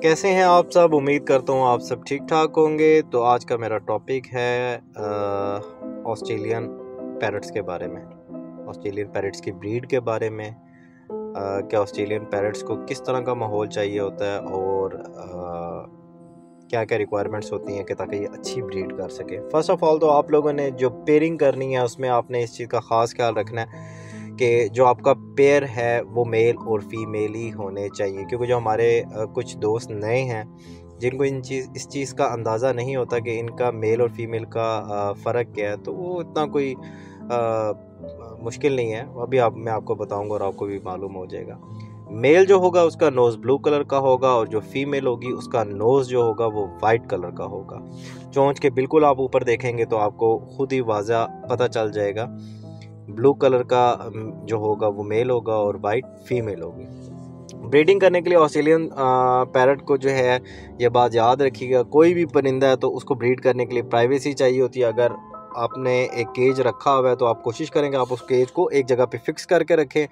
कैसे हैं आप सब। उम्मीद करता हूँ आप सब ठीक ठाक होंगे। तो आज का मेरा टॉपिक है ऑस्ट्रेलियन पैरट्स के बारे में, ऑस्ट्रेलियन पैरट्स की ब्रीड के बारे में। क्या ऑस्ट्रेलियन पैरट्स को किस तरह का माहौल चाहिए होता है और क्या क्या रिक्वायरमेंट्स होती हैं कि ताकि ये अच्छी ब्रीड कर सके। फर्स्ट ऑफ ऑल तो आप लोगों ने जो पेयरिंग करनी है उसमें आपने इस चीज़ का ख़ास ख्याल रखना है कि जो आपका पेयर है वो मेल और फीमेल ही होने चाहिए, क्योंकि जो हमारे कुछ दोस्त नए हैं जिनको इस चीज़ का अंदाज़ा नहीं होता कि इनका मेल और फीमेल का फ़र्क क्या है, तो वो इतना कोई मुश्किल नहीं है। अभी मैं आपको बताऊंगा और आपको भी मालूम हो जाएगा। मेल जो होगा उसका नोज़ ब्लू कलर का होगा और जो फीमेल होगी उसका नोज़ जो होगा वो वाइट कलर का होगा। चोंच के बिल्कुल आप ऊपर देखेंगे तो आपको खुद ही वाज़ा पता चल जाएगा। ब्लू कलर का जो होगा वो मेल होगा और वाइट फीमेल होगी। ब्रीडिंग करने के लिए ऑस्ट्रेलियन पैरट को जो है ये बात याद रखिएगा, कोई भी परिंदा है तो उसको ब्रीड करने के लिए प्राइवेसी चाहिए होती है। अगर आपने एक केज रखा हुआ है तो आप कोशिश करेंगे आप उस केज को एक जगह पे फिक्स करके रखें।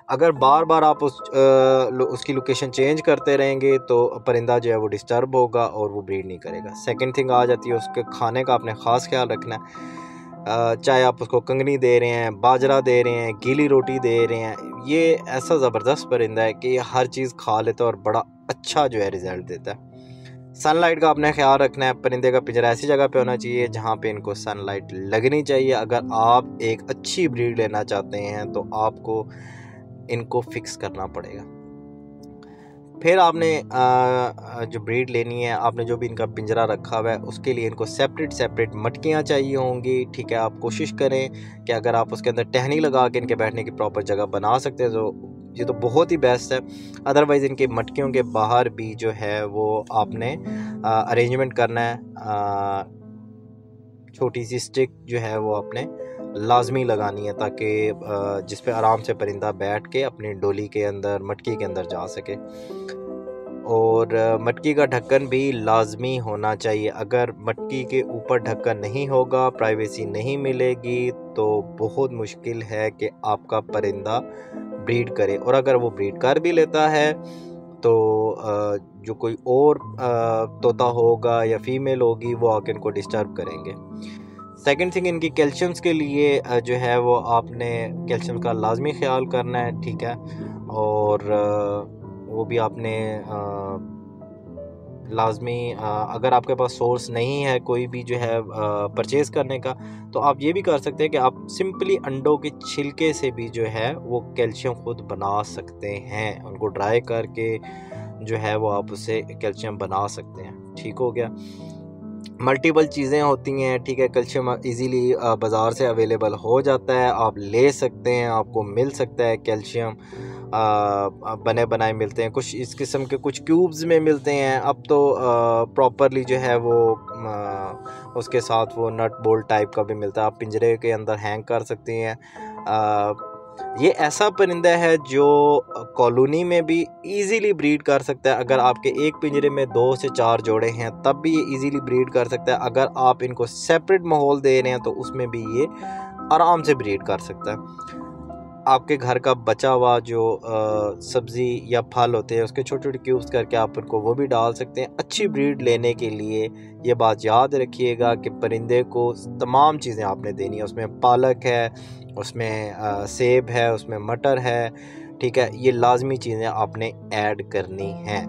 अगर बार बार आप उसकी लोकेशन चेंज करते रहेंगे तो परिंदा जो है वो डिस्टर्ब होगा और वो ब्रीड नहीं करेगा। सेकंड थिंग आ जाती है उसके खाने का आपने ख़ास ख्याल रखना है। चाहे आप उसको कंगनी दे रहे हैं, बाजरा दे रहे हैं, गीली रोटी दे रहे हैं, ये ऐसा ज़बरदस्त परिंदा है कि हर चीज़ खा लेता है और बड़ा अच्छा जो है रिज़ल्ट देता है। सनलाइट का आपने ख्याल रखना है। परिंदे का पिंजरा ऐसी जगह पे होना चाहिए जहाँ पे इनको सनलाइट लगनी चाहिए। अगर आप एक अच्छी ब्रीड लेना चाहते हैं तो आपको इनको फिक्स करना पड़ेगा। फिर आपने जो ब्रीड लेनी है, आपने जो भी इनका पिंजरा रखा हुआ है उसके लिए इनको सेपरेट मटकियाँ चाहिए होंगी। ठीक है, आप कोशिश करें कि अगर आप उसके अंदर टहनी लगा के इनके बैठने की प्रॉपर जगह बना सकते हैं तो ये तो बहुत ही बेस्ट है। अदरवाइज़ इनकी मटकियों के बाहर भी जो है वो आपने अरेंजमेंट करना है। छोटी सी स्टिक जो है वो आपने लाजमी लगानी है ताकि जिस पे आराम से परिंदा बैठ के अपनी डोली के अंदर, मटकी के अंदर जा सके। और मटकी का ढक्कन भी लाजमी होना चाहिए। अगर मटकी के ऊपर ढक्कन नहीं होगा, प्राइवेसी नहीं मिलेगी, तो बहुत मुश्किल है कि आपका परिंदा ब्रीड करे। और अगर वो ब्रीड कर भी लेता है तो जो कोई और तोता होगा या फीमेल होगी वो आके इनको डिस्टर्ब करेंगे। सेकंड थिंग, इनकी कैल्शियम्स के लिए जो है वो आपने कैल्शियम का लाजमी ख्याल करना है। ठीक है, और वो भी आपने लाजमी अगर आपके पास सोर्स नहीं है कोई भी जो है परचेज़ करने का, तो आप ये भी कर सकते हैं कि आप सिंपली अंडों के छिलके से भी जो है वो कैल्शियम खुद बना सकते हैं। उनको ड्राई करके जो है वो आप उससे कैल्शियम बना सकते हैं। ठीक हो गया। मल्टीपल चीज़ें होती हैं। ठीक है, कैल्शियम इजीली बाज़ार से अवेलेबल हो जाता है, आप ले सकते हैं, आपको मिल सकता है कैल्शियम। बने बनाए मिलते हैं, कुछ इस किस्म के कुछ क्यूब्स में मिलते हैं। अब तो प्रॉपरली जो है वो उसके साथ वो नट बोल्ट टाइप का भी मिलता है, आप पिंजरे के अंदर हैंग कर सकते हैं। ये ऐसा परिंदा है जो कॉलोनी में भी इजीली ब्रीड कर सकता है। अगर आपके एक पिंजरे में 2 से 4 जोड़े हैं तब भी ये इजीली ब्रीड कर सकता है। अगर आप इनको सेपरेट माहौल दे रहे हैं तो उसमें भी ये आराम से ब्रीड कर सकता है। आपके घर का बचा हुआ जो सब्ज़ी या फल होते हैं उसके छोटे छोटे क्यूब्स करके आप उनको वो भी डाल सकते हैं। अच्छी ब्रीड लेने के लिए ये बात याद रखिएगा कि परिंदे को तमाम चीज़ें आपने देनी है। उसमें पालक है, उसमें सेब है, उसमें मटर है। ठीक है, ये लाजमी चीज़ें आपने ऐड करनी हैं।